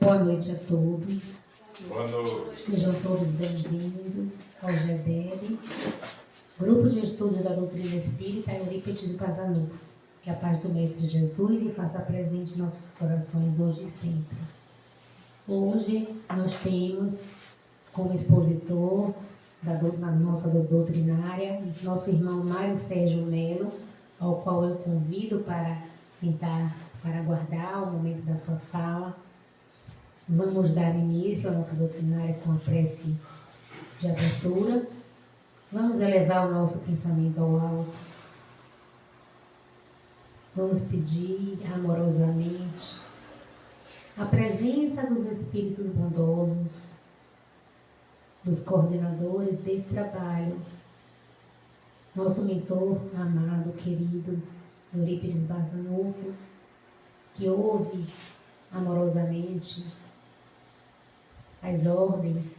Boa noite a todos. Boa noite. Sejam todos bem-vindos ao GEDEB, Grupo de Estudos da Doutrina Espírita Eurípides Bazanufo. Que a paz do Mestre Jesus se faça presente em nossos corações hoje e sempre. Hoje nós temos como expositor da nossa doutrinária nosso irmão Mário Sérgio Melo, ao qual eu convido para sentar, para aguardar o momento da sua fala. Vamos dar início à nossa doutrinária com a prece de abertura. Vamos elevar o nosso pensamento ao alto. Vamos pedir amorosamente a presença dos Espíritos bondosos, dos coordenadores desse trabalho, nosso mentor amado, querido, Eurípides Bazanufo, que ouve amorosamente as ordens,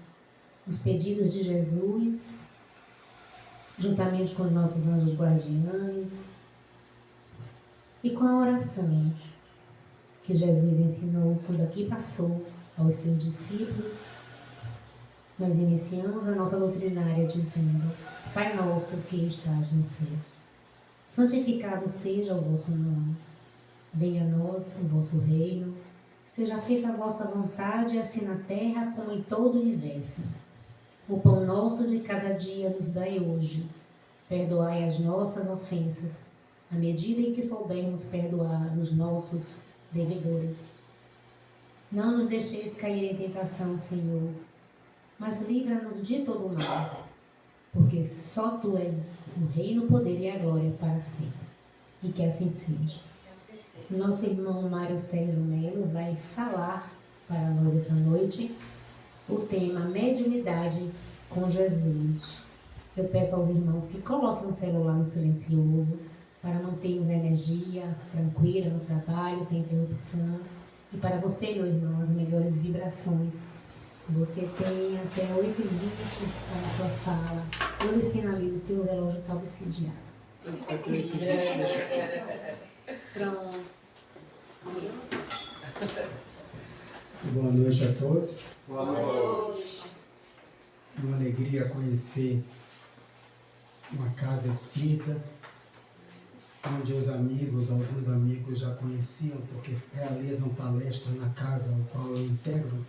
os pedidos de Jesus, juntamente com os nossos anjos guardiães, e com a oração que Jesus ensinou quando aqui passou aos seus discípulos. Nós iniciamos a nossa doutrinária dizendo: Pai nosso que estás no céu, santificado seja o vosso nome. Venha a nós o vosso reino. Seja feita a vossa vontade, assim na terra como em todo o universo. O pão nosso de cada dia nos dai hoje. Perdoai as nossas ofensas, à medida em que soubermos perdoar os nossos devedores. Não nos deixeis cair em tentação, Senhor, mas livra-nos de todo o mal, porque só Tu és o reino, o poder e a glória para sempre. E que assim seja. Nosso irmão Mário Sérgio Melo vai falar para nós essa noite o tema Mediunidade com Jesus. Eu peço aos irmãos que coloquem o celular no silencioso para mantermos a energia tranquila no trabalho, sem interrupção. E para você, meu irmão, as melhores vibrações. Você tem até 8h20 para a sua fala. Eu lhe sinalizo que o relógio está obsidiado. Pronto. Boa noite a todos. Boa noite. Uma alegria conhecer uma casa espírita, onde alguns amigos já conheciam, porque realizam palestra na casa ao qual eu integro,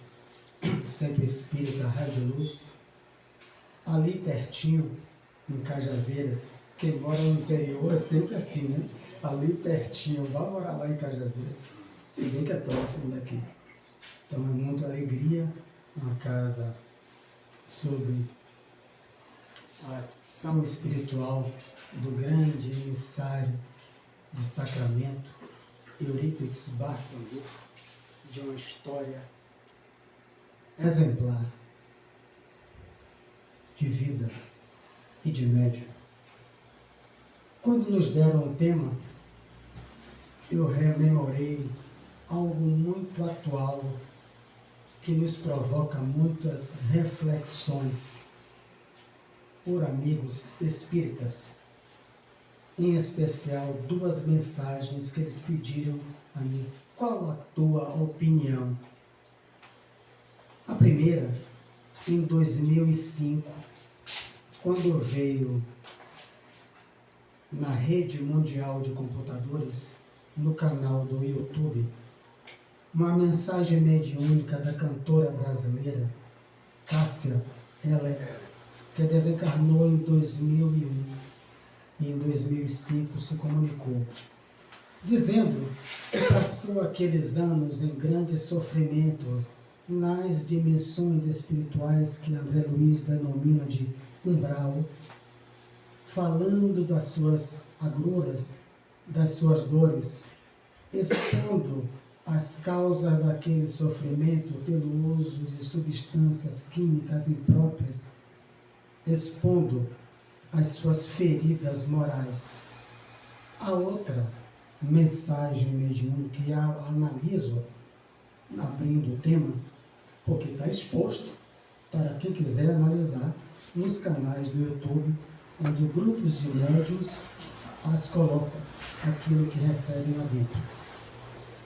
o Centro Espírita Rádio Luz, ali pertinho, em Cajazeiras. Quem mora no interior é sempre assim, né? Ali pertinho, vá morar lá em Cajazeiras, se bem que é próximo daqui. Então é muita alegria, uma casa sobre a ação espiritual do grande emissário de Sacramento, Eurípides Bazanufo, de uma história exemplar de vida e de médium. Quando nos deram o tema, eu rememorei algo muito atual que nos provoca muitas reflexões por amigos espíritas, em especial 2 mensagens que eles pediram a mim. Qual a tua opinião? A primeira, em 2005, quando veio na rede mundial de computadores, no canal do YouTube, uma mensagem mediúnica da cantora brasileira Cássia Eller, que desencarnou em 2001 e em 2005 se comunicou, dizendo que passou aqueles anos em grandes sofrimentos nas dimensões espirituais que André Luiz denomina de umbral, falando das suas agruras, das suas dores, expondo as causas daquele sofrimento pelo uso de substâncias químicas impróprias, expondo as suas feridas morais. A outra mensagem mediúnica que analiso, abrindo o tema, porque está exposto para quem quiser analisar nos canais do YouTube, onde grupos de médiuns as colocam aquilo que recebem lá dentro.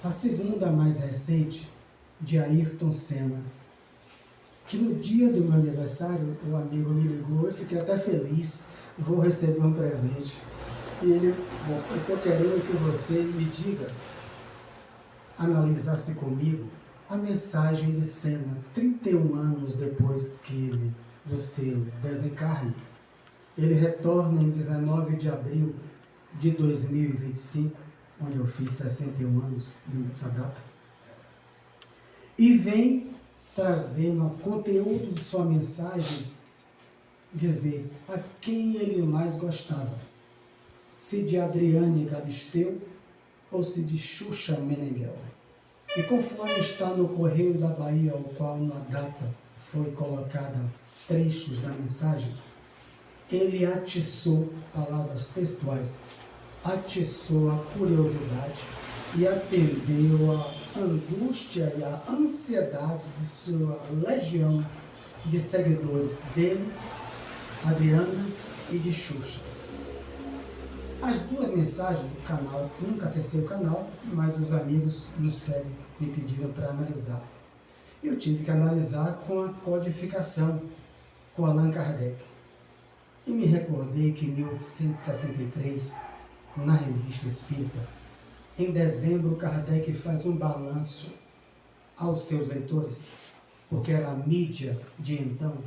A segunda, mais recente, de Ayrton Senna, que no dia do meu aniversário, o amigo me ligou, eu fiquei até feliz, vou receber um presente. E ele, bom, eu estou querendo que você me diga, analisasse comigo a mensagem de Senna, 31 anos depois que do seu desencarne. Ele retorna em 19 de abril de 2025, onde eu fiz 61 anos nessa data, e vem trazer no conteúdo de sua mensagem, dizer a quem ele mais gostava, se de Adriane Galisteu ou se de Xuxa Meneghel. E conforme está no Correio da Bahia, ao qual na data foi colocada trechos da mensagem, ele atiçou, palavras textuais, atiçou a curiosidade e atendeu a angústia e a ansiedade de sua legião de seguidores dele, Adriana e de Xuxa. As duas mensagens do canal, nunca acessei o canal, mas os amigos me pediram para analisar. Eu tive que analisar com a codificação, com Allan Kardec. E me recordei que em 1863, na Revista Espírita, em dezembro, Kardec faz um balanço aos seus leitores, porque era a mídia de então,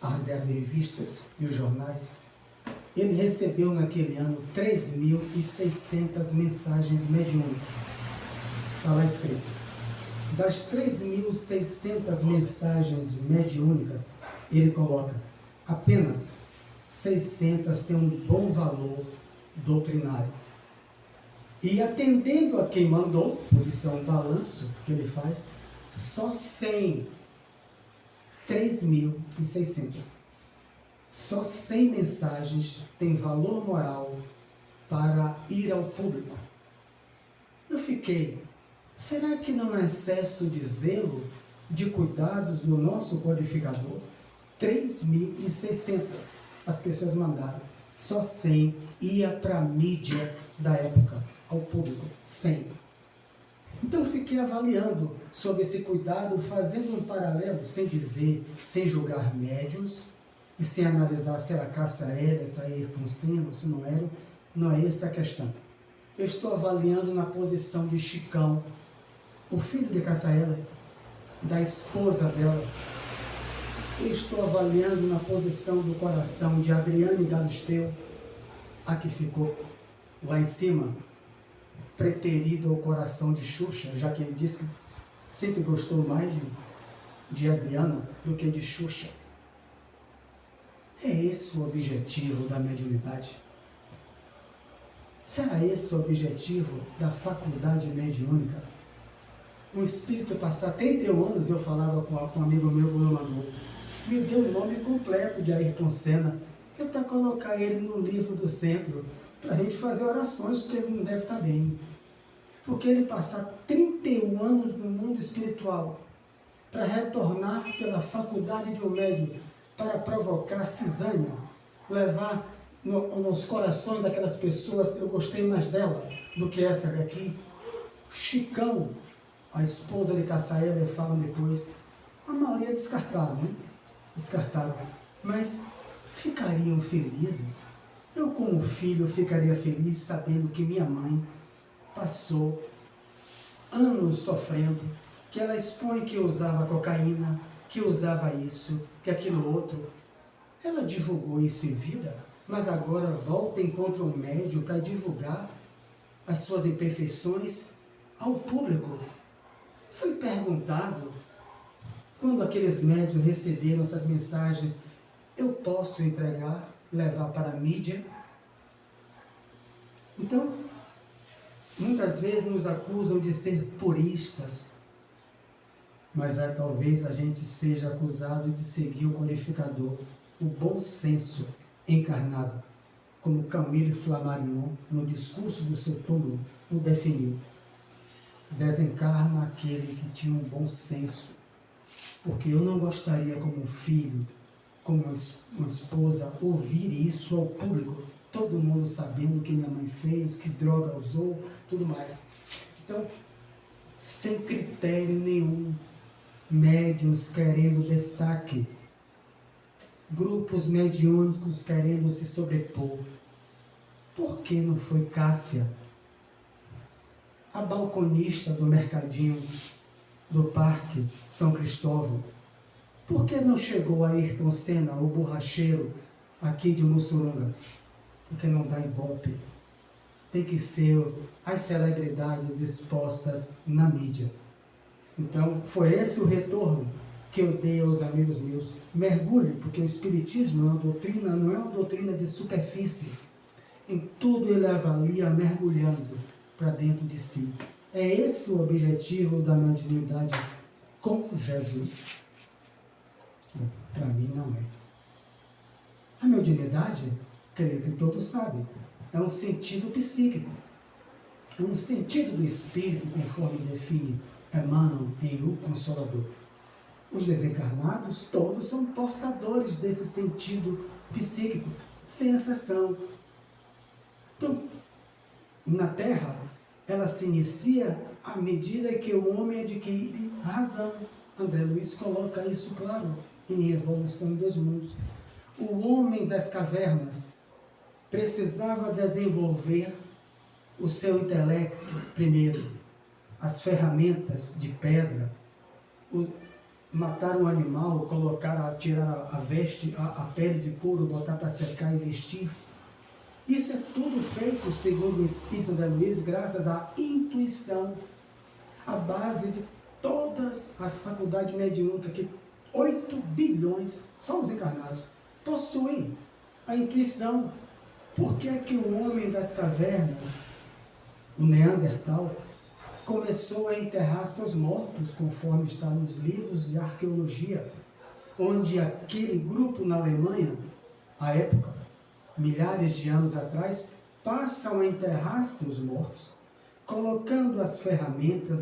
as revistas e os jornais. Ele recebeu naquele ano 3.600 mensagens mediúnicas. Está lá escrito. Das 3.600 mensagens mediúnicas, ele coloca apenas 600 têm um bom valor doutrinário. E atendendo a quem mandou, por isso é um balanço que ele faz, só 3.600. Só 100 mensagens têm valor moral para ir ao público. Eu fiquei, será que não é excesso de zelo, de cuidados no nosso codificador? 3.600 as pessoas mandaram, só 100 ia para a mídia da época, ao público, 100. Então eu fiquei avaliando sobre esse cuidado, fazendo um paralelo, sem dizer, sem julgar médiuns, e sem analisar se era Cássia Eller, se era Ayrton Senna, se não era, não é essa a questão. Eu estou avaliando na posição de Chicão, o filho de Cássia Eller, da esposa dela. Eu estou avaliando na posição do coração de Adriane Galisteu, a que ficou lá em cima, preterida ao coração de Xuxa, já que ele disse que sempre gostou mais de Adriana do que de Xuxa. É esse o objetivo da mediunidade? Será esse o objetivo da faculdade mediúnica? Um espírito passar 31 anos, eu falava com um amigo meu, Bruno Manu, me deu o nome completo de Ayrton Senna, que é para colocar ele no livro do centro, para a gente fazer orações, porque ele não deve estar bem. Porque ele passar 31 anos no mundo espiritual, para retornar pela faculdade de um médium, para provocar cisânia, levar nos corações daquelas pessoas, eu gostei mais dela do que essa daqui. Chicão, a esposa de Cássia Eller, falam depois, a maioria descartaram, né? Descartaram, mas ficariam felizes. Eu, como filho, ficaria feliz sabendo que minha mãe passou anos sofrendo, que ela expõe que usava cocaína, que usava isso, que aquilo outro. Ela divulgou isso em vida, mas agora volta e encontra um médium para divulgar as suas imperfeições ao público. Foi perguntado, quando aqueles médiuns receberam essas mensagens, eu posso entregar, levar para a mídia? Então, muitas vezes nos acusam de ser puristas, mas talvez a gente seja acusado de seguir o codificador, o bom senso encarnado, como Camille Flammarion, no discurso do seu túmulo, o definiu. Desencarna aquele que tinha um bom senso, porque eu não gostaria, como um filho, como uma esposa, ouvir isso ao público, todo mundo sabendo o que minha mãe fez, que droga usou, tudo mais. Então, sem critério nenhum, médiuns querendo destaque, grupos mediúnicos querendo se sobrepor. Por que não foi Cássia, a balconista do mercadinho do Parque São Cristóvão? Por que não chegou a Ayrton Senna, o borracheiro aqui de Mussurunga? Porque não dá ibope. Tem que ser as celebridades expostas na mídia. Então, foi esse o retorno que eu dei aos amigos meus. Mergulhe, porque o Espiritismo é uma doutrina, não é uma doutrina de superfície. Em tudo ele avalia mergulhando para dentro de si. É esse o objetivo da mediunidade com Jesus. Para mim não é. A mediunidade, creio que todos sabem, é um sentido psíquico. É um sentido do espírito, conforme define Emmanuel em O Consolador. Os desencarnados todos são portadores desse sentido psíquico, sem exceção. Então, na Terra, ela se inicia à medida que o homem adquire razão. André Luiz coloca isso claro em Evolução dos Mundos. O homem das cavernas precisava desenvolver o seu intelecto primeiro, as ferramentas de pedra, matar um animal, tirar a veste, a pele de couro, botar para secar e vestir-se. Isso é tudo feito, segundo o Espírito André Luiz, graças à intuição, a base de todas a faculdade mediúnica, que 8 bilhões, só os encarnados, possuem a intuição. Por que é que o homem das cavernas, o Neandertal, começou a enterrar seus mortos, conforme está nos livros de arqueologia, onde aquele grupo na Alemanha, à época, milhares de anos atrás, passam a enterrar seus mortos, colocando as ferramentas,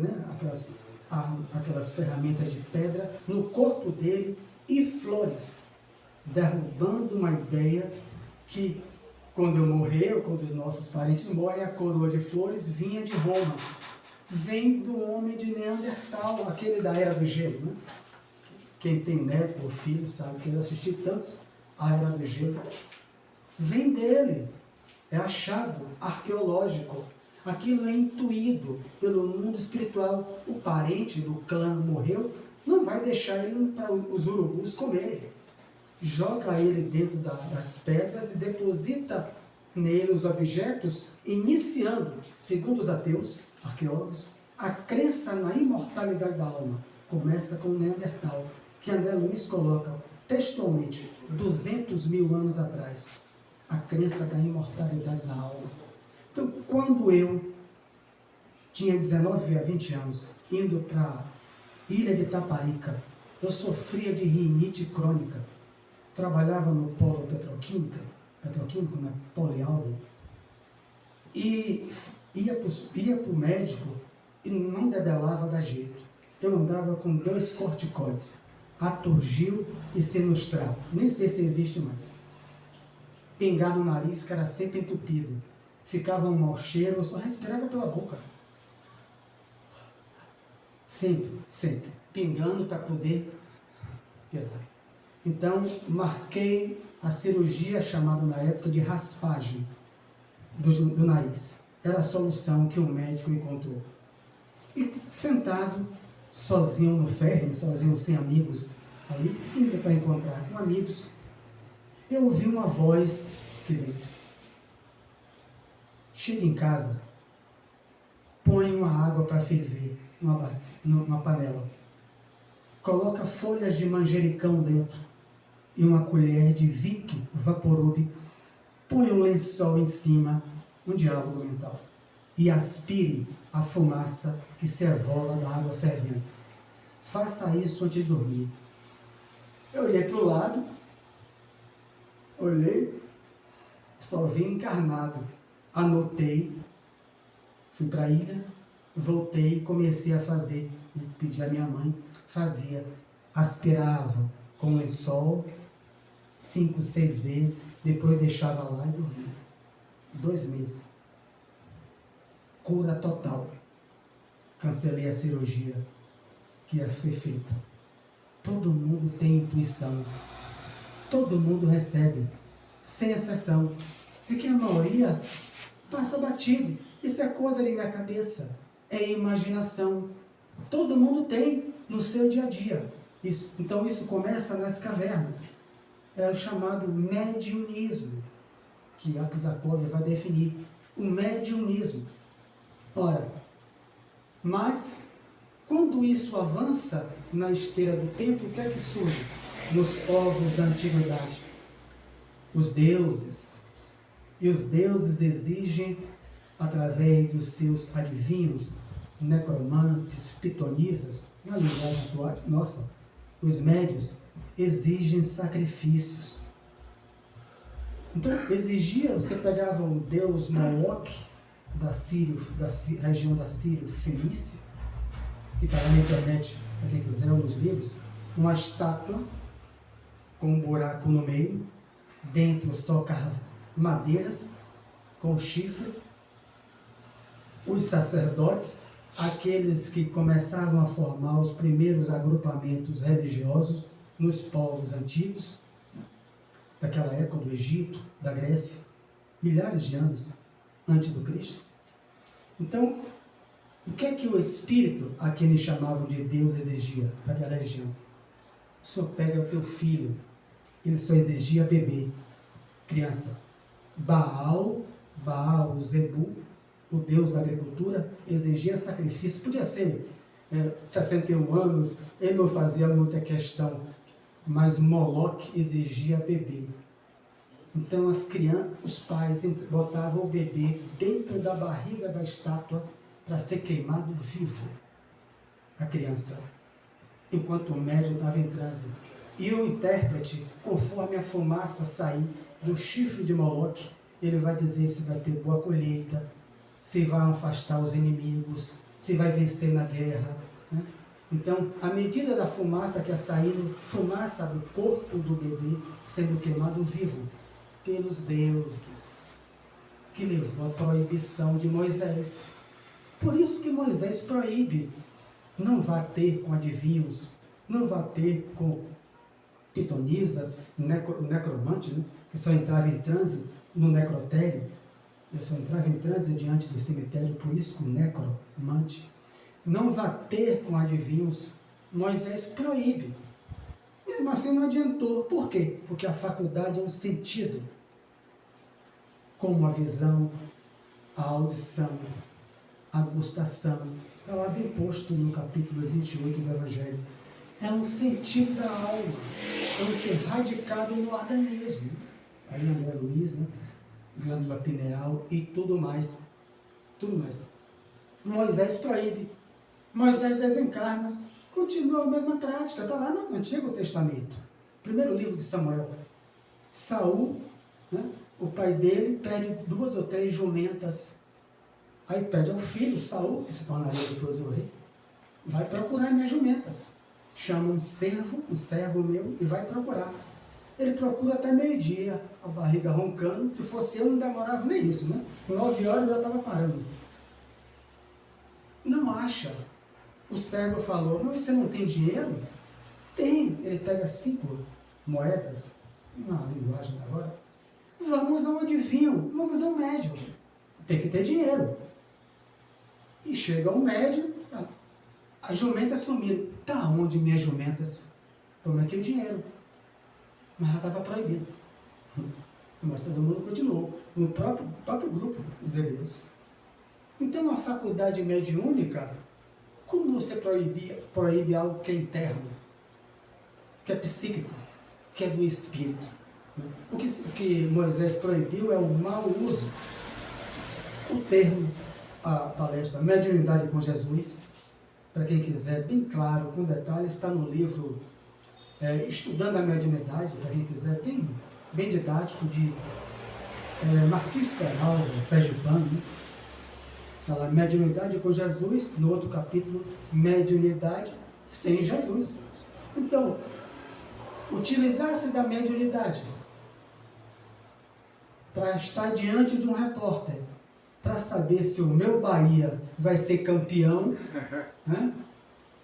aquelas ferramentas de pedra no corpo dele e flores, derrubando uma ideia que, quando eu morrer, ou quando os nossos parentes morrem, a coroa de flores vinha de Roma. Vem do homem de Neandertal, aquele da Era do Gelo. Né? Quem tem neto ou filho sabe que eu assisti tantos à Era do Gelo. Vem dele, é achado arqueológico. Aquilo é intuído pelo mundo espiritual. O parente do clã morreu, não vai deixar ele para os urubus comerem. Joga ele dentro das pedras e deposita nele os objetos, iniciando, segundo os ateus, arqueólogos, a crença na imortalidade da alma. Começa com o Neandertal, que André Luiz coloca textualmente, 200 mil anos atrás, a crença da imortalidade da alma. Então, quando eu tinha 19 a 20 anos, indo para a ilha de Taparica, eu sofria de rinite crônica. Trabalhava no polo petroquímico na Polialden, e ia para o médico e não debelava da jeito. Eu andava com 2 corticoides, Aturgil e Sinustral, nem sei se existe mais. Pingar no nariz, que era sempre entupido. Ficava um mau cheiro, eu só respirava pela boca. Sempre. Pingando para poder respirar. Então, marquei a cirurgia chamada na época de raspagem do nariz. Era a solução que o médico encontrou. E sentado, sozinho no ferry, sozinho sem amigos ali, indo para encontrar com amigos, eu ouvi uma voz aqui dentro. Chega em casa, põe uma água para ferver numa panela. Coloca folhas de manjericão dentro e uma colher de Vic Vaporub. Põe um lençol em cima, um diálogo mental. E aspire a fumaça que se evola da água fervendo. Faça isso antes de dormir. Eu olhei para o lado, só vi encarnado. Anotei, fui para a ilha, voltei e comecei a fazer. Pedi à minha mãe, fazia. Aspirava com lençol 5, 6 vezes, depois deixava lá e dormia. 2 meses. Cura total. cancelei a cirurgia que ia ser feita. Todo mundo tem intuição. Todo mundo recebe, sem exceção. É que a maioria passa batido. Isso é coisa de minha cabeça. É imaginação. Todo mundo tem no seu dia a dia. Então isso começa nas cavernas. É o chamado mediunismo, que Aksakov vai definir. O mediunismo. Ora, mas quando isso avança na esteira do tempo, o que é que surge nos povos da antiguidade? Os deuses. E os deuses exigem, através dos seus adivinhos, necromantes, pitonisas, na linguagem atual, nossa, os médios exigem sacrifícios. Então, você pegava o deus Moloch, da região da Sírio Fenícia, que está lá na internet, para quem quiser, nos livros, uma estátua com um buraco no meio, dentro só madeiras, com chifre. Os sacerdotes, aqueles que começavam a formar os primeiros agrupamentos religiosos nos povos antigos, daquela época do Egito, da Grécia, milhares de anos antes do Cristo. Então, o que é que o espírito, a quem eles chamavam de Deus, exigia para aquela região? O Senhor pega o teu filho, ele só exigia bebê, criança. Baal, o Zebu, o deus da agricultura, exigia sacrifício. Podia ser 61 anos, ele não fazia muita questão, mas Moloch exigia bebê. Então os pais botavam o bebê dentro da barriga da estátua para ser queimado vivo, a criança, enquanto o médium estava em transe. E o intérprete, conforme a fumaça sair do chifre de Moloch, ele vai dizer se vai ter boa colheita, se vai afastar os inimigos, se vai vencer na guerra, né? Então, à medida da fumaça que ia saindo, fumaça do corpo do bebê sendo queimado vivo pelos deuses, que levou à proibição de Moisés. Por isso que Moisés proíbe: não vá ter com adivinhos, não vá ter com pitonisas, necromantes, né? Que só entrava em transe no necrotério. Eu só entrava em transe diante do cemitério, por isso o necromante. Não vá ter com adivinhos. Moisés proíbe. Mesmo assim não adiantou. Por quê? Porque a faculdade é um sentido, como a visão, a audição, a gustação. Está lá bem posto no capítulo 28 do Evangelho. É um sentido da alma. É um ser radicado no organismo. Aí André Luiz, né? Glândula pineal e tudo mais. Tudo mais. Moisés proíbe. Moisés desencarna. Continua a mesma prática. Está lá no Antigo Testamento. Primeiro livro de Samuel. Saul, né? O pai dele pede 2 ou 3 jumentas. Aí pede ao filho, Saul, que se tornaria depois o rei, vai procurar minhas jumentas. Chama um servo meu, e vai procurar. Ele procura até meio-dia, a barriga roncando. Se fosse eu, não demorava nem isso, né? 9 horas eu já estava parando. Não acha. O servo falou: mas você não tem dinheiro? Tem. Ele pega 5 moedas, na linguagem agora. Vamos ao adivinho, vamos ao médium. Tem que ter dinheiro. E chega o médium, as jumentas sumiram. Tá onde minhas jumentas? Toma aqui o dinheiro. Mas já estava proibido. Mas todo mundo continuou, no próprio grupo dos hebreus. Então a faculdade mediúnica, como você proíbe algo que é interno, que é psíquico, que é do espírito? O que Moisés proibiu é o mau uso. O termo, a palestra Mediunidade com Jesus, para quem quiser, bem claro, com detalhes, está no livro Estudando a Mediunidade, para quem quiser, bem didático, de Martins Peral, sergipano, né? Está lá, Mediunidade com Jesus, no outro capítulo, Mediunidade sem Jesus. Então, utilizar-se da mediunidade para estar diante de um repórter, para saber se o meu Bahia vai ser campeão, né?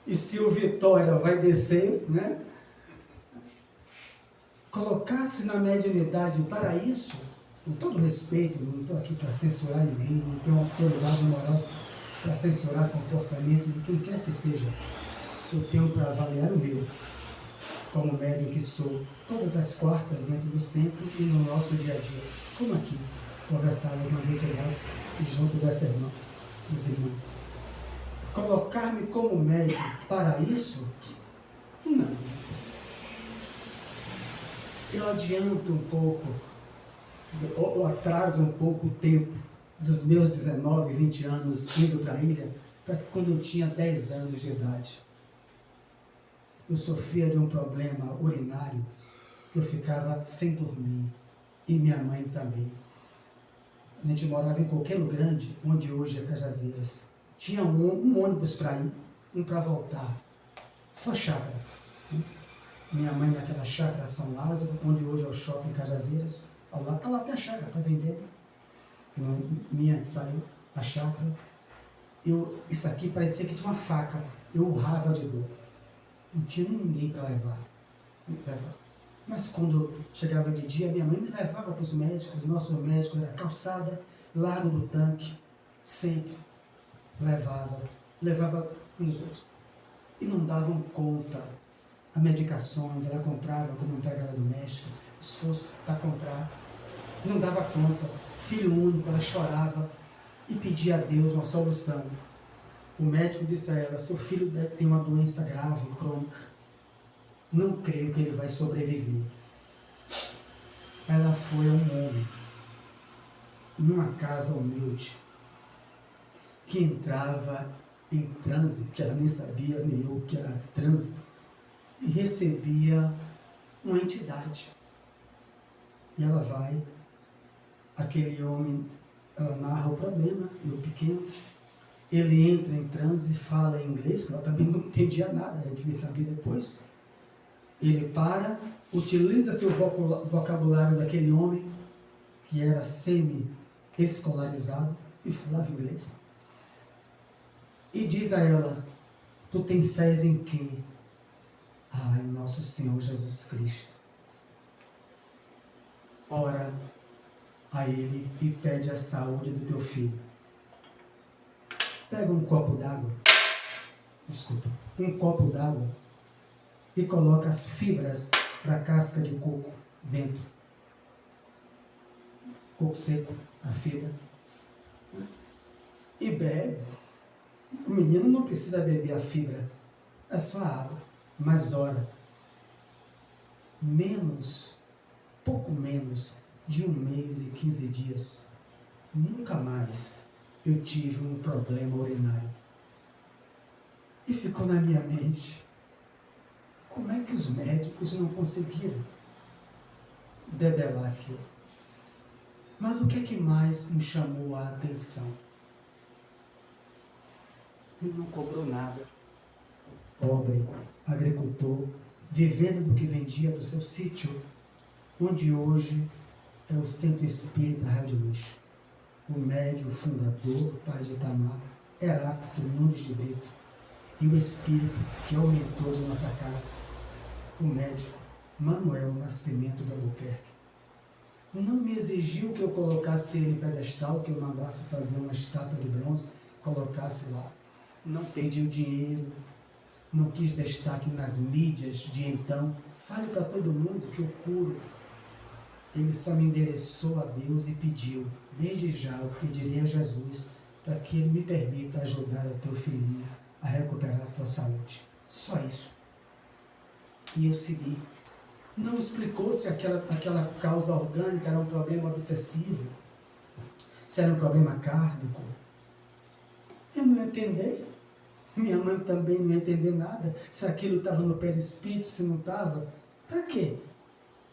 E se o Vitória vai descer, né? Colocar-se na mediunidade para isso, com todo respeito, não estou aqui para censurar ninguém, não tenho autoridade moral para censurar comportamento de quem quer que seja. Eu tenho para avaliar o meu, como médium que sou, todas as quartas dentro do centro e no nosso dia a dia, como aqui, conversava com as entidades e junto dessa irmã, dos irmãos. Colocar-me como médium para isso? Não. Eu adianto um pouco, ou atraso um pouco o tempo dos meus 19, 20 anos indo para a ilha, para que quando eu tinha 10 anos de idade, eu sofria de um problema urinário, eu ficava sem dormir, e minha mãe também. A gente morava em Coqueiro Grande, onde hoje é Cajazeiras. Tinha um ônibus para ir, um para voltar, só chácaras. Minha mãe naquela chácara São Lázaro, onde hoje é o shopping Cajazeiras, ao lado está lá até a chácara, está vendendo. Minha saiu, a chácara. Isso aqui parecia que tinha uma faca, eu urrava de dor. Não tinha ninguém para levar. Mas quando chegava de dia, minha mãe me levava para os médicos, nosso médico era calçada, lado do tanque, sempre. Levava nos outros. E não davam conta. As medicações, ela comprava como empregada doméstica, esforço para comprar. Não dava conta. Filho único, ela chorava e pedia a Deus uma solução. O médico disse a ela, seu filho tem uma doença grave, crônica. Não creio que ele vai sobreviver. Ela foi a um homem, numa casa humilde, que entrava em transe, que ela nem sabia, nem eu, que era transe, e recebia uma entidade. E ela vai, aquele homem, ela narra o problema, eu pequeno, ele entra em transe, fala em inglês, que ela também não entendia nada, a gente vai saber depois. Ele para, utiliza-se o vocabulário daquele homem, que era semi-escolarizado, e falava inglês. E diz a ela, tu tem fé em quê? Ah, em nosso Senhor Jesus Cristo. Ora a ele e pede a saúde do teu filho. Pega um copo d'água, um copo d'água, e coloca as fibras da casca de coco dentro. Coco seco, a fibra. E bebe. O menino não precisa beber a fibra, é só a água. Mas ora, pouco menos de 1 mês e 15 dias, nunca mais eu tive um problema urinário. E ficou na minha mente, como é que os médicos não conseguiram debelar aquilo? Mas o que é que mais me chamou a atenção? Ele não cobrou nada. Pobre, agricultor, vivendo do que vendia do seu sítio, onde hoje é o Centro Espírita Raio de Luz. O médium fundador, pai de Itamar, Heráclito Nunes de Brito, e o espírito que é o mentor de nossa casa, o médico Manuel Nascimento de Albuquerque. Não me exigiu que eu colocasse ele em pedestal, que eu mandasse fazer uma estátua de bronze, colocasse lá. Não pediu dinheiro, não quis destaque nas mídias de então. Fale para todo mundo que eu curo. Ele só me endereçou a Deus e pediu, desde já eu pedirei a Jesus para que Ele me permita ajudar o teu filhinho a recuperar a tua saúde. Só isso. E eu segui. Não explicou se aquela causa orgânica era um problema obsessivo, se era um problema kármico. Eu não ia entender. Minha mãe também não ia entender nada. Se aquilo estava no perispírito, se não estava. Para quê?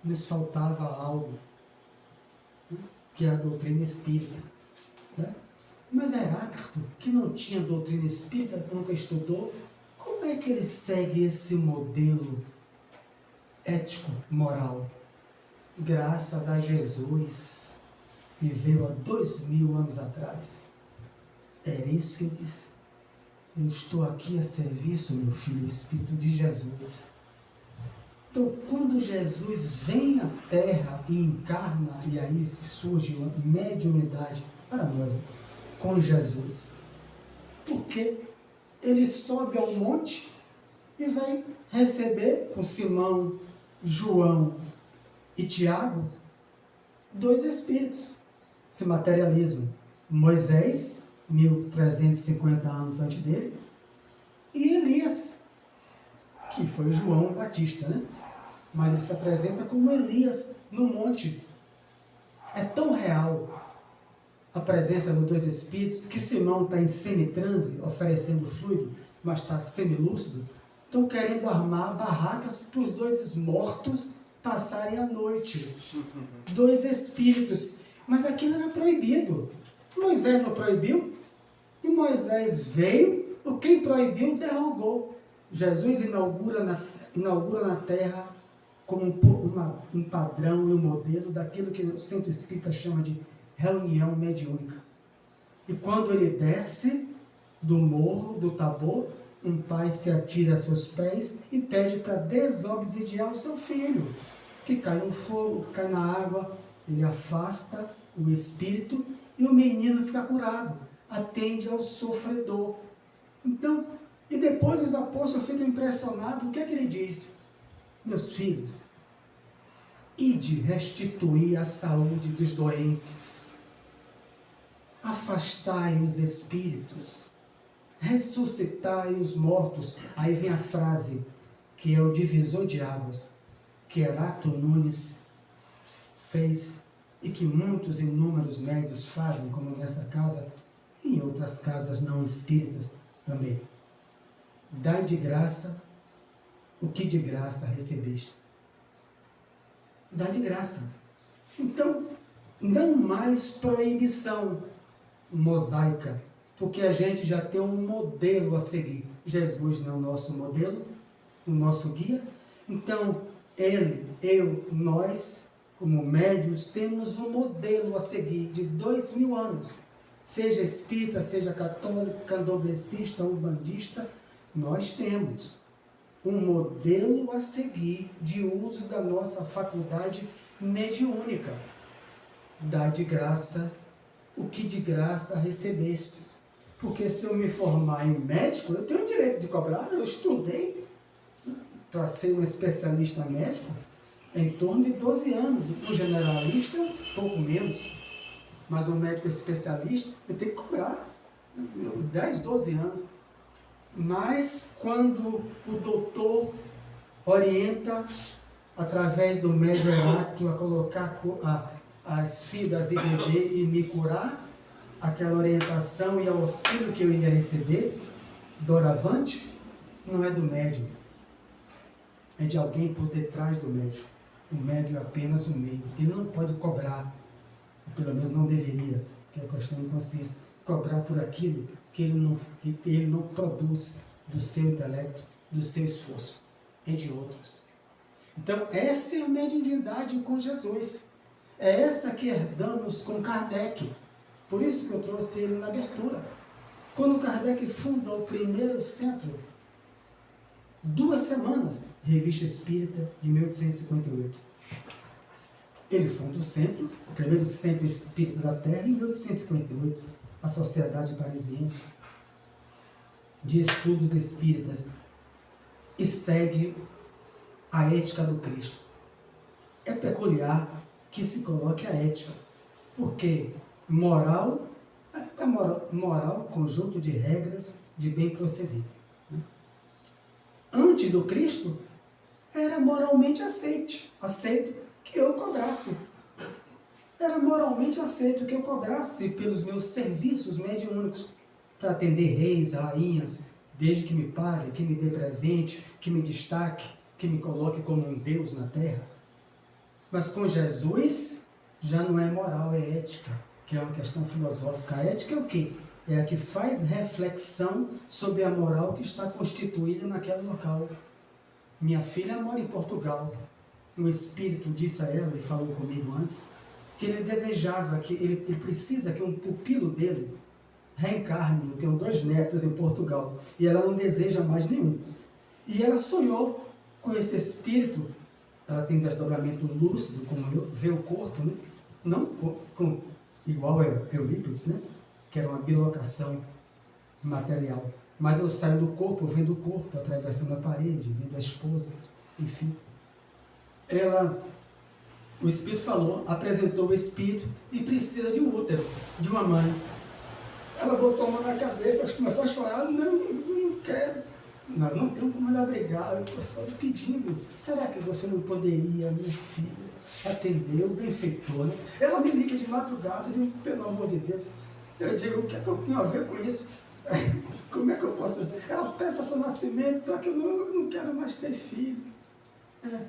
Nos faltava algo, né? Que é a doutrina espírita. Né? Mas Heráclito, que não tinha doutrina espírita, nunca estudou, como é que ele segue esse modelo ético, moral? Graças a Jesus. viveu há 2000 anos atrás. Era isso que ele disse. Eu estou aqui a serviço, meu filho, o Espírito de Jesus. Então, quando Jesus vem à Terra e encarna, e aí surge uma mediunidade para nós, com Jesus. Porque ele sobe ao monte e vai receber com Simão, João e Tiago, 2 espíritos se materializam. Moisés, 1350 anos antes dele, e Elias, que foi João Batista, né? Mas ele se apresenta como Elias no monte. É tão real a presença dos 2 espíritos que Simão está em semitranse, oferecendo fluido, mas está semilúcido. Estão querendo armar barracas para os 2 mortos passarem a noite. 2 espíritos. Mas aquilo era proibido. Moisés não proibiu. E Moisés veio, quem proibiu derrogou. Jesus inaugura na terra como um padrão e um modelo daquilo que o Centro Espírita chama de reunião mediúnica. E quando ele desce do morro, do Tabor, um pai se atira a seus pés e pede para desobsidiar o seu filho, que cai no fogo, que cai na água. Ele afasta o espírito e o menino fica curado, atende ao sofredor. Então, e depois os apóstolos ficam impressionados. O que é que ele diz? Meus filhos, ide restituir a saúde dos doentes, afastai os espíritos, ressuscitai os mortos. Aí vem a frase que é o divisor de águas, que Heráclito Nunes fez e que muitos inúmeros médios fazem, como nessa casa e em outras casas não espíritas também. Dai de graça o que de graça recebeste. Dá de graça. Então, não mais proibição mosaica, porque a gente já tem um modelo a seguir. Jesus não é o nosso modelo, o nosso guia. Então, ele, eu, nós, como médios, temos um modelo a seguir de 2000 anos. Seja espírita, seja católico, candomblessista, umbandista, nós temos um modelo a seguir de uso da nossa faculdade mediúnica. Dai de graça o que de graça recebestes. Porque se eu me formar em médico, eu tenho o direito de cobrar. Eu estudei para ser um especialista médico em torno de 12 anos. Um generalista, pouco menos. Mas um médico especialista, eu tenho que cobrar 10, 12 anos. Mas quando o doutor orienta, através do médium Heráclito, a colocar as fibras IBD e me curar, aquela orientação e auxílio que eu iria receber, doravante, não é do médium, é de alguém por detrás do médium. O médium é apenas um meio. Ele não pode cobrar, pelo menos não deveria, que a questão consiste cobrar por aquilo que ele não produz do seu intelecto, do seu esforço, entre outros. Então, essa é a mediunidade com Jesus. É essa que herdamos com Kardec. Por isso que eu trouxe ele na abertura. Quando Kardec funda o primeiro centro, 2 semanas, Revista Espírita de 1858. Ele funda o centro, o primeiro centro espírita da Terra, em 1858, a Sociedade Parisiense de Estudos Espíritas, e segue a ética do Cristo. É peculiar que se coloque a ética, porque moral é moral, conjunto de regras de bem proceder. Antes do Cristo, era moralmente aceito que eu cobrasse. Era moralmente aceito que eu cobrasse pelos meus serviços mediúnicos, para atender reis, rainhas, desde que me pague, que me dê presente, que me destaque, que me coloque como um Deus na terra. Mas com Jesus, já não é moral, é ética, que é uma questão filosófica. A ética é o quê? É a que faz reflexão sobre a moral que está constituída naquele local. Minha filha mora em Portugal. O Espírito disse a ela, e falou comigo antes, que ele desejava, que ele precisa que um pupilo dele reencarne. Eu tenho 2 netos em Portugal e ela não deseja mais nenhum. E ela sonhou com esse espírito. Ela tem desdobramento lúcido, como eu, vê o corpo, né? Não igual Eurípides, né? Que era uma bilocação material. Mas eu saio do corpo, vendo o corpo, atravessando a parede, vendo a esposa, enfim. O espírito falou, apresentou o espírito e precisa de um útero, de uma mãe. Ela botou a mão na cabeça, começou a chorar. Não, eu não quero. Não tenho como lhe abrigar, eu estou só pedindo. Será que você não poderia, minha filha, atender o benfeitor? Né? Ela me liga de madrugada, eu digo, pelo amor de Deus. Eu digo, o que é que eu tenho a ver com isso? Como é que eu posso... Ela peça seu nascimento para que eu não quero mais ter filho.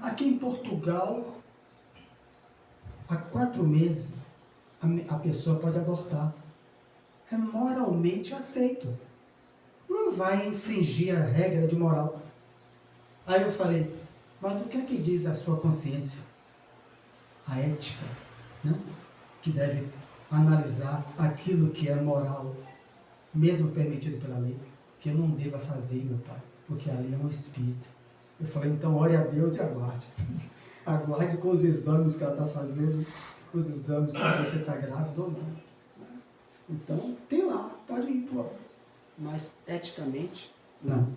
Aqui em Portugal, há 4 meses, a pessoa pode abortar. É moralmente aceito. Não vai infringir a regra de moral. Aí eu falei, mas o que é que diz a sua consciência? A ética, né? Que deve analisar aquilo que é moral, mesmo permitido pela lei, que eu não deva fazer, meu pai, porque ali é um espírito. Eu falei, então ore a Deus e aguarde. Aguarde com os exames que ela está fazendo, os exames para ver se está grávida ou não. Então, tem lá, pode ir para. Mas, eticamente, não.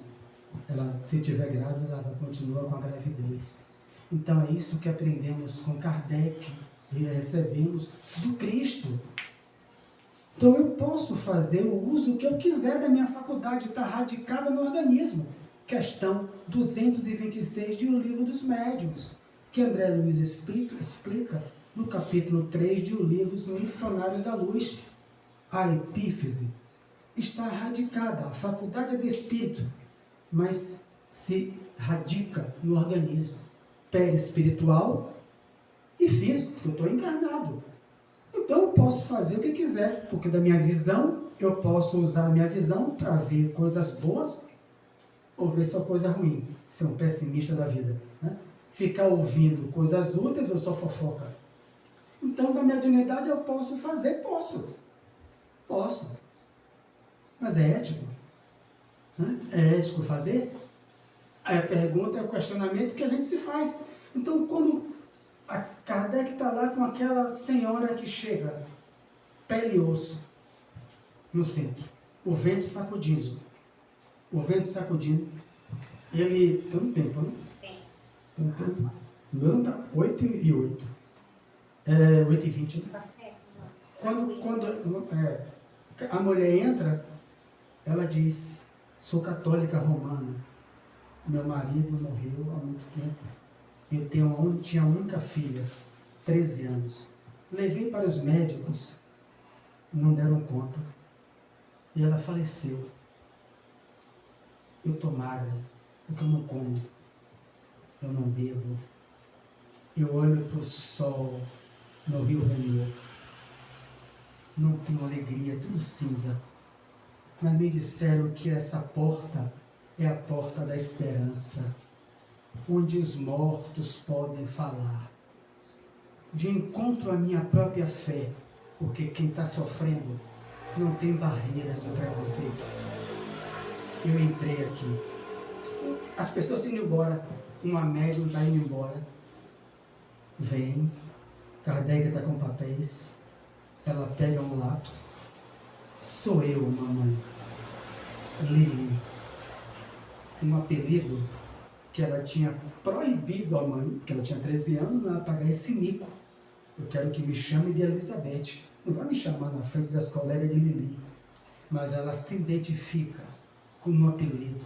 Ela, se estiver grávida, ela continua com a gravidez. Então, é isso que aprendemos com Kardec e recebemos do Cristo. Então, eu posso fazer o uso que eu quiser da minha faculdade, está radicada no organismo. Questão 226 de O Livro dos Médiuns, que André Luiz explica no capítulo 3 de O Livro dos Missionários da Luz. A epífise está radicada, a faculdade é do espírito, mas se radica no organismo perispiritual e físico, porque eu estou encarnado. Então eu posso fazer o que quiser, porque da minha visão, eu posso usar a minha visão para ver coisas boas ou ver só coisa ruim, ser um pessimista da vida. Né? Ficar ouvindo coisas úteis, eu sou fofoca. Então, da mediunidade eu posso fazer? Posso. Mas é ético? Né? É ético fazer? Aí a pergunta é o questionamento que a gente se faz. Então, quando a Kardec está lá com aquela senhora que chega, pele e osso, no centro, o vento sacudindo. Ele tem um tempo, né? Tem um tempo. O meu não está. 8h08. 8h20, né? Tá certo, não. Quando a mulher entra, ela diz, sou católica romana, meu marido morreu há muito tempo, eu tinha a única filha, 13 anos, levei para os médicos, não deram conta, e ela faleceu. Eu estou magra, porque eu não como, eu não bebo, eu olho para o sol no Rio Renier, não tenho alegria, tudo cinza. Mas me disseram que essa porta é a porta da esperança, onde os mortos podem falar. De encontro à minha própria fé, porque quem está sofrendo não tem barreiras de preconceito. Eu entrei aqui. As pessoas estão indo embora, uma médium está indo embora. Vem, Kardec está com papéis, ela pega um lápis. Sou eu, mamãe. Lili. Um apelido que ela tinha proibido a mãe, porque ela tinha 13 anos, a pagar esse mico. Eu quero que me chame de Elizabeth. Não vai me chamar na frente das colegas de Lili. Mas ela se identifica com um apelido,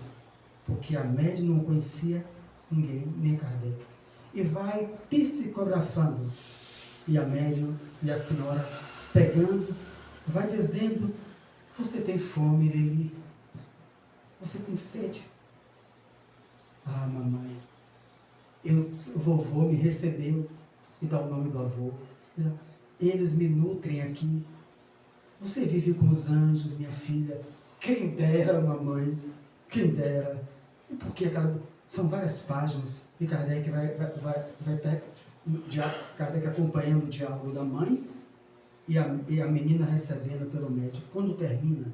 porque a médium não conhecia ninguém, nem Kardec. E vai psicografando. E a médium e a senhora pegando, vai dizendo, você tem fome, Lili? Você tem sede? Ah, mamãe, o vovô me recebeu, e dá o nome do avô. Eles me nutrem aqui. Você vive com os anjos, minha filha. Quem dera, mamãe, quem dera. E por que aquela... São várias páginas, e Kardec vai Kardec acompanhando o diálogo da mãe e a menina recebendo pelo médico. Quando termina,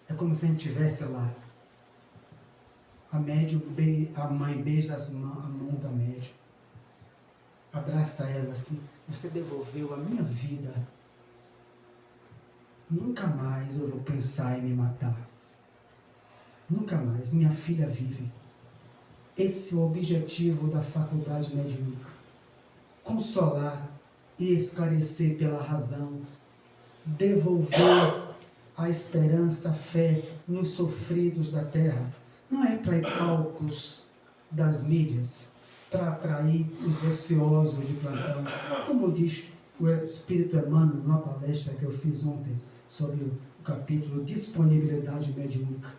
é como se a gente estivesse lá. A mãe beija a mão da médica, abraça ela assim: você devolveu a minha vida. Nunca mais eu vou pensar em me matar. Nunca mais. Minha filha vive. Esse é o objetivo da faculdade mediúnica. Consolar e esclarecer pela razão. Devolver a esperança, a fé nos sofridos da terra. Não é para ir palcos das mídias, para atrair os ociosos de plantão. Como diz o Espírito Emmanuel numa palestra que eu fiz ontem sobre o capítulo Disponibilidade Mediúnica.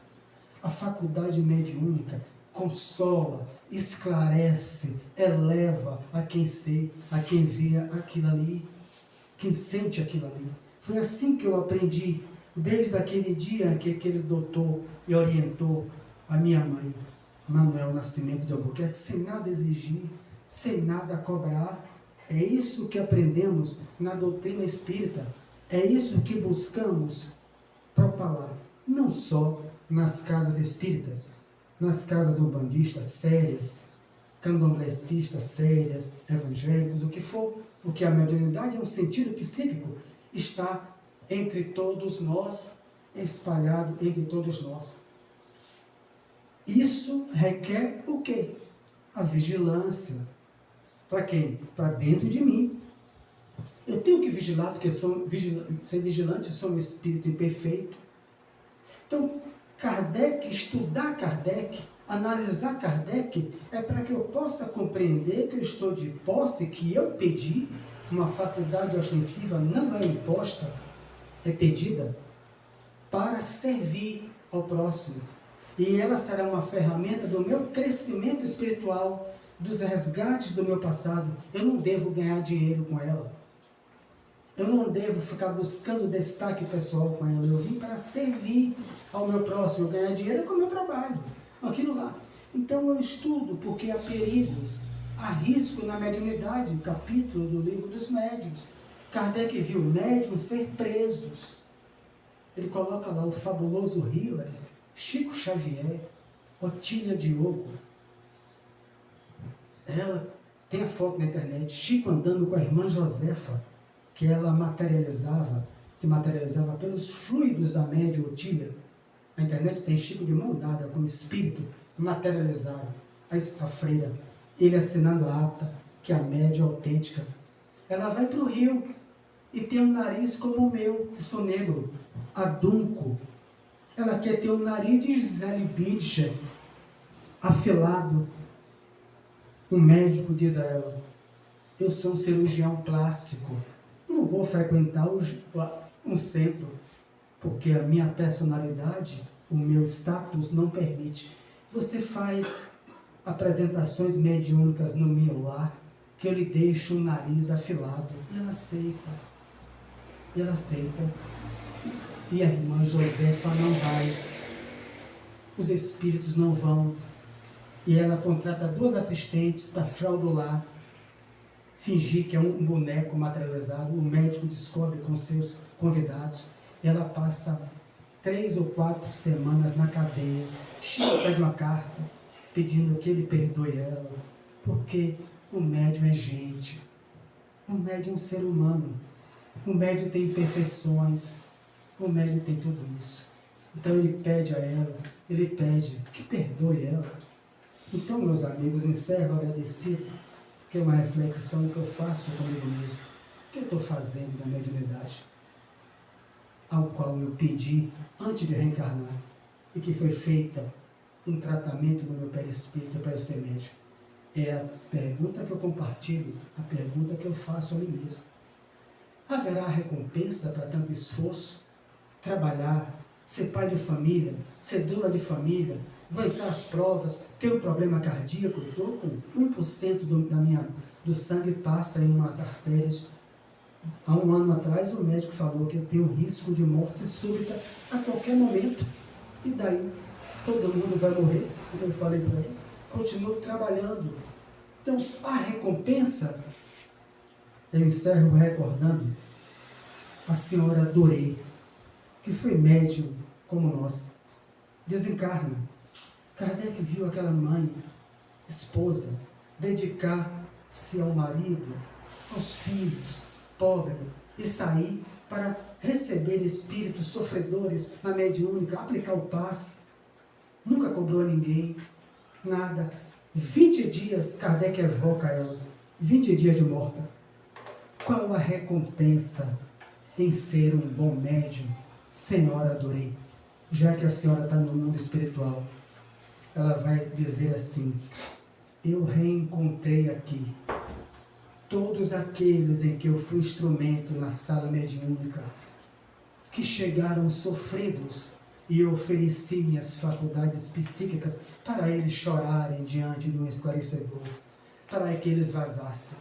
A faculdade mediúnica consola, esclarece, eleva a quem vê aquilo ali, quem sente aquilo ali. Foi assim que eu aprendi, desde aquele dia que aquele doutor me orientou a minha mãe, Manuel Nascimento de Albuquerque, sem nada exigir, sem nada cobrar. É isso que aprendemos na doutrina espírita. É isso que buscamos propalar, não só nas casas espíritas, nas casas umbandistas sérias, candomblecistas sérias, evangélicos, o que for, porque a mediunidade é um sentido psíquico, está entre todos nós, espalhado entre todos nós. Isso requer o quê? A vigilância. Para quem? Para dentro de mim. Eu tenho que vigilar, porque ser vigilante, sou um espírito imperfeito. Então, estudar Kardec, analisar Kardec, é para que eu possa compreender que eu estou de posse, que eu pedi. Uma faculdade ostensiva não é imposta, é pedida para servir ao próximo. E ela será uma ferramenta do meu crescimento espiritual, dos resgates do meu passado. Eu não devo ganhar dinheiro com ela. Eu não devo ficar buscando destaque pessoal com ela. Eu vim para servir ao meu próximo. Ganhar dinheiro é com o meu trabalho. Aquilo lá. Então eu estudo, porque há perigos, há risco na mediunidade. Capítulo do livro dos médiuns. Kardec viu médiuns ser presos. Ele coloca lá o fabuloso Hillary, Chico Xavier, Otília Diogo. Ela tem a foto na internet, Chico andando com a irmã Josefa, que ela se materializava pelos fluidos da médium Otília. Na internet tem Chico de mão dada com o espírito materializado, a freira, ele assinando a ata, que a médium é autêntica. Ela vai para o rio e tem um nariz como o meu, que sou negro, adunco. Ela quer ter um nariz de Gisele Bündchen, afilado. O médico diz a ela: eu sou um cirurgião plástico, não vou frequentar um centro, porque a minha personalidade, o meu status não permite. Você faz apresentações mediúnicas no meu lar, que eu lhe deixo o nariz afilado. E ela aceita. E ela aceita. E a irmã Josefa não vai. Os espíritos não vão. E ela contrata 2 assistentes para fraudular, fingir que é um boneco materializado. O médico descobre com seus convidados. Ela passa 3 ou 4 semanas na cadeia. Chico pede uma carta pedindo que ele perdoe ela, porque o médium é gente. O médium é um ser humano. O médium tem imperfeições. O médium tem tudo isso. Então ele pede a ela, ele pede que perdoe ela. Então, meus amigos, encerro agradecido, que é uma reflexão que eu faço comigo mesmo. O que eu estou fazendo na mediunidade? Ao qual eu pedi antes de reencarnar, e que foi feita um tratamento no meu perispírito para eu ser médium. É a pergunta que eu compartilho, a pergunta que eu faço a mim mesmo. Haverá recompensa para tanto esforço? Trabalhar, ser pai de família, ser dona de família, aguentar as provas, ter um problema cardíaco. Eu estou com 1% do sangue passa em umas artérias. Há um ano atrás o médico falou que eu tenho risco de morte súbita a qualquer momento. E daí? Todo mundo vai morrer. Eu falei para ele, continuo trabalhando, Então, a recompensa, eu encerro recordando a senhora Doré, que foi médium como nós, desencarna. Kardec viu aquela mãe, esposa, dedicar-se ao marido, aos filhos, pobre, e sair para receber espíritos sofredores na mediúnica, aplicar o passe. Nunca cobrou a ninguém, nada. 20 dias, Kardec evoca ela, 20 dias de morta. Qual a recompensa em ser um bom médium, senhora Doré? Já que a senhora está no mundo espiritual, ela vai dizer assim: eu reencontrei aqui todos aqueles em que eu fui instrumento na sala mediúnica, que chegaram sofridos, e eu ofereci minhas faculdades psíquicas para eles chorarem diante de um esclarecedor, para que eles vazassem.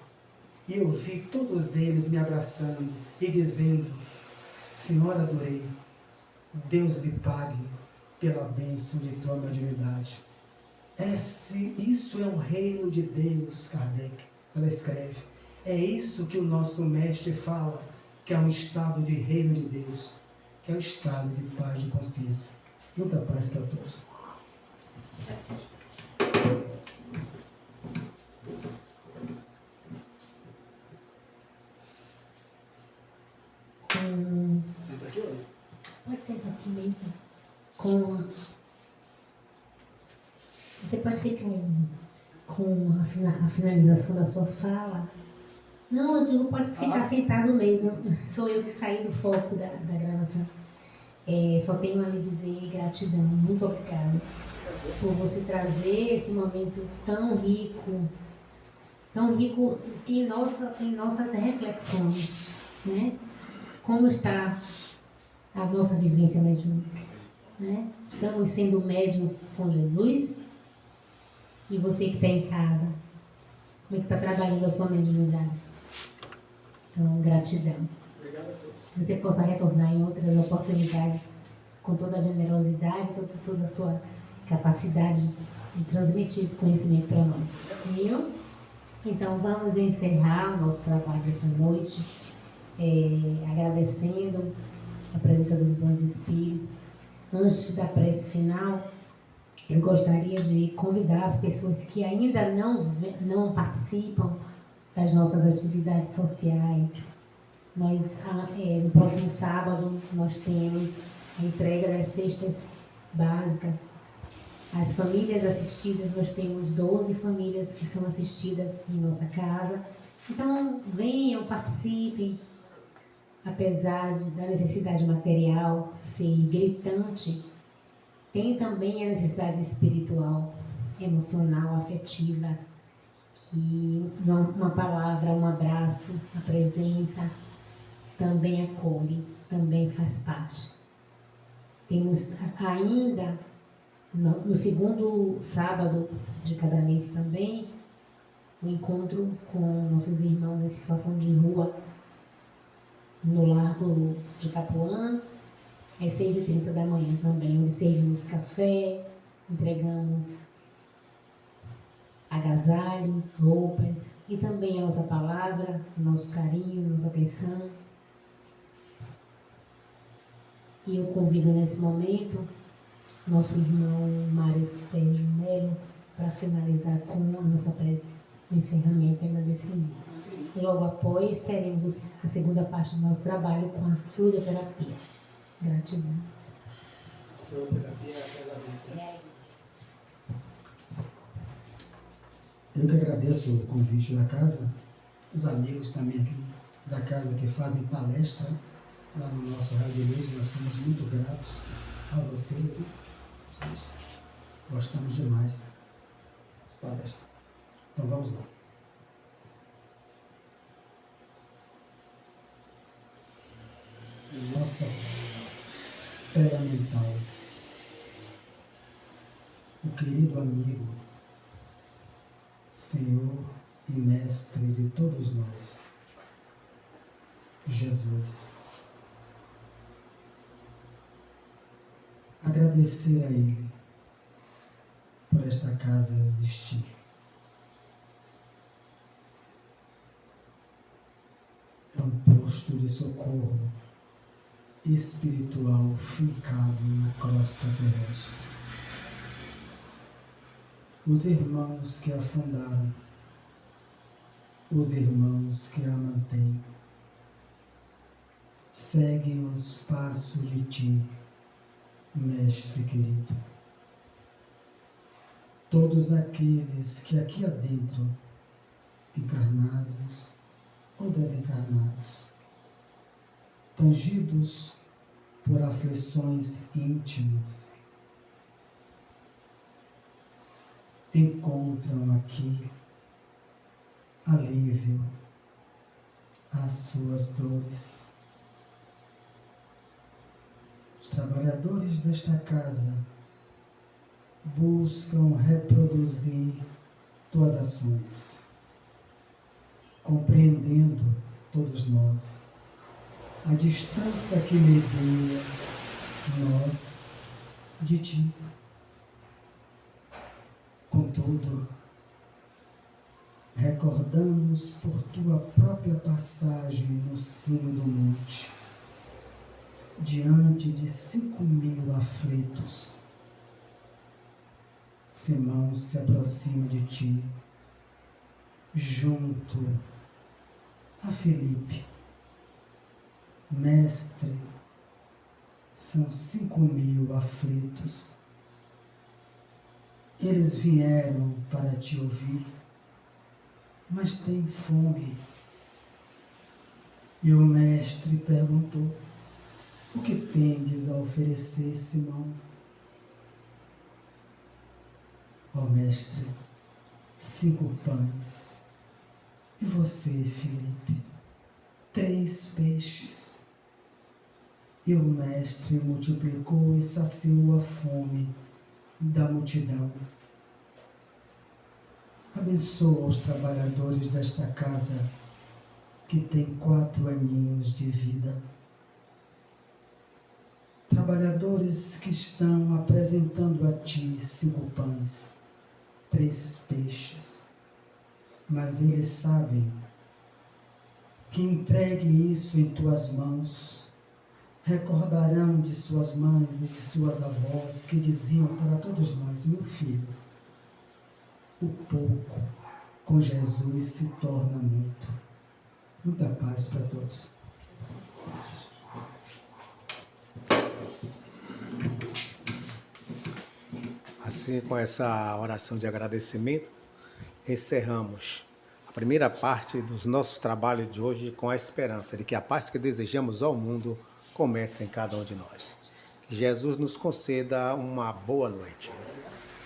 E eu vi todos eles me abraçando e dizendo: senhora Doré, Deus lhe pague pela bênção de tua mediunidade. Isso é o reino de Deus, Kardec. Ela escreve. É isso que o nosso mestre fala, que é um estado de reino de Deus, que é o estado de paz de consciência. Muita paz para todos. Senta aqui, olha. Pode sentar aqui mesmo. Você pode ficar com a finalização da sua fala. Não, eu digo, pode ficar sentado mesmo. Sou eu que saí do foco da gravação. Só tenho a me dizer gratidão. Muito obrigada por você trazer esse momento tão rico em nossas reflexões, né? Como está a nossa vivência mediúnica, né? Estamos sendo médiuns com Jesus? E você que está em casa, como é que está trabalhando a sua mediunidade? Então, gratidão. Obrigado a todos. Que você possa retornar em outras oportunidades com toda a generosidade, toda a sua capacidade de transmitir esse conhecimento para nós. Viu? Então, vamos encerrar o nosso trabalho dessa noite, agradecendo a presença dos bons espíritos. Antes da prece final, eu gostaria de convidar as pessoas que ainda não participam das nossas atividades sociais. No próximo sábado, nós temos a entrega das cestas básicas. As famílias assistidas, nós temos 12 famílias que são assistidas em nossa casa. Então, venham, participem. Apesar da necessidade material ser gritante, tem também a necessidade espiritual, emocional, afetiva, que uma palavra, um abraço, a presença também acolhe, também faz parte. Temos ainda, no segundo sábado de cada mês também, o encontro com nossos irmãos em situação de rua, no Largo de Itapuã, às 6h30 da manhã também, onde servimos café, entregamos agasalhos, roupas e também a nossa palavra, o nosso carinho, nossa atenção. E eu convido nesse momento nosso irmão Mário Sérgio Melo para finalizar com a nossa prece, o encerramento e agradecimento. E logo após teremos a segunda parte do nosso trabalho com a fluidoterapia. Gratidão. Fluidoterapia é Eu que agradeço o convite da casa, os amigos também aqui da casa que fazem palestra lá no nosso Rádio Luz. Nós somos muito gratos a vocês. Nós gostamos demais das palestras. Então vamos lá. Nossa tela mental. O querido amigo, Senhor e Mestre de todos nós, Jesus. Agradecer a Ele por esta casa existir. posto de socorro espiritual fincado na crosta terrestre. Os irmãos que a fundaram, os irmãos que a mantêm, seguem os passos de ti, Mestre querido. Todos aqueles que aqui adentro, encarnados ou desencarnados, tangidos por aflições íntimas, encontram aqui alívio às suas dores. Os trabalhadores desta casa buscam reproduzir tuas ações, compreendendo todos nós a distância que medeia nós de ti. Contudo, recordamos por tua própria passagem no cimo do monte, diante de 5.000 aflitos, Simão se aproxima de ti, junto a Felipe. Mestre, são 5.000 aflitos. Eles vieram para te ouvir, mas têm fome. E o mestre perguntou: o que tendes a oferecer, Simão? Ó mestre, 5 pães. E você, Felipe? 3 peixes. E o mestre multiplicou e saciou a fome da multidão. Abençoa os trabalhadores desta casa que têm 4 aninhos de vida. Trabalhadores que estão apresentando a ti 5 pães, 3 peixes. Mas eles sabem que entregue isso em tuas mãos, recordarão de suas mães e de suas avós que diziam para todos nós: meu filho, o pouco com Jesus se torna muito. Muita paz para todos. Assim, com essa oração de agradecimento, encerramos a primeira parte dos nossos trabalhos de hoje com a esperança de que a paz que desejamos ao mundo comece em cada um de nós. Que Jesus nos conceda uma boa noite.